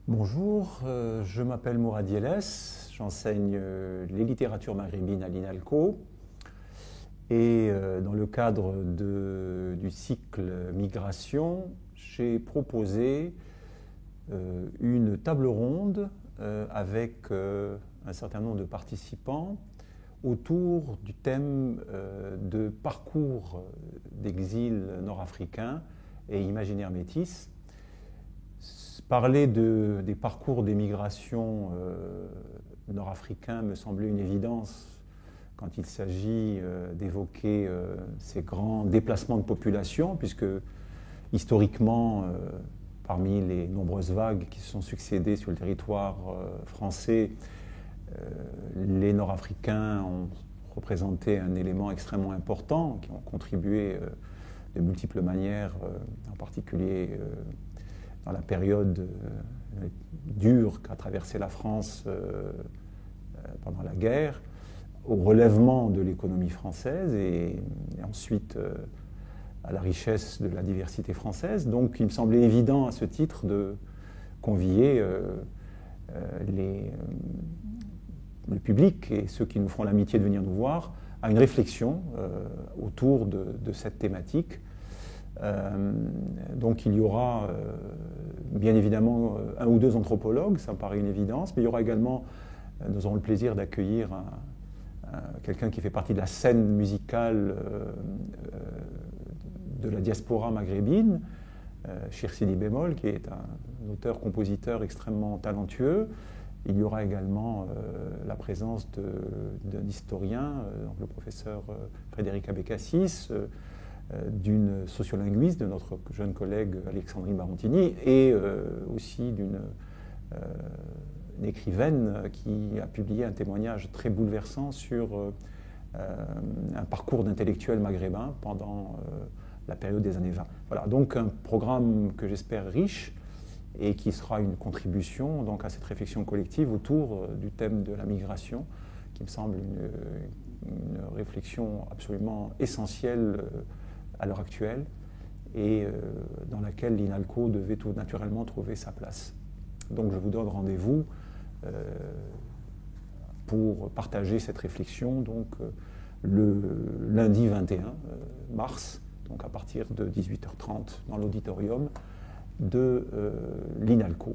Bonjour, je m'appelle Mourad Yelles, j'enseigne les littératures maghrébines à l'INALCO et dans le cadre du cycle Migration, j'ai proposé une table ronde avec un certain nombre de participants autour du thème de parcours d'exil nord-africain et imaginaire métis. Parler des parcours d'émigration nord-africains me semblait une évidence quand il s'agit d'évoquer ces grands déplacements de population, puisque historiquement, parmi les nombreuses vagues qui se sont succédées sur le territoire français, les Nord-Africains ont représenté un élément extrêmement important, qui ont contribué de multiples manières, en particulier dans la période dure qu'a traversée la France pendant la guerre, au relèvement de l'économie française et ensuite à la richesse de la diversité française. Donc il me semblait évident à ce titre de convier le public et ceux qui nous feront l'amitié de venir nous voir à une réflexion autour de cette thématique. Donc il y aura bien évidemment un ou deux anthropologues, ça me paraît une évidence, mais il y aura également, nous aurons le plaisir d'accueillir quelqu'un qui fait partie de la scène musicale de la diaspora maghrébine, Chir Sidi Bémol, qui est un auteur-compositeur extrêmement talentueux. Il y aura également la présence d'un historien, donc le professeur Frédéric Abécassis, d'une sociolinguiste, de notre jeune collègue Alexandrine Barontini, et aussi d'une écrivaine qui a publié un témoignage très bouleversant sur un parcours d'intellectuel maghrébin pendant la période des années 20. Voilà, donc un programme que j'espère riche et qui sera une contribution donc, à cette réflexion collective autour du thème de la migration, qui me semble une réflexion absolument essentielle à l'heure actuelle et dans laquelle l'INALCO devait tout naturellement trouver sa place. Donc je vous donne rendez-vous pour partager cette réflexion donc, le lundi 21 mars, donc à partir de 18h30 dans l'auditorium de l'INALCO.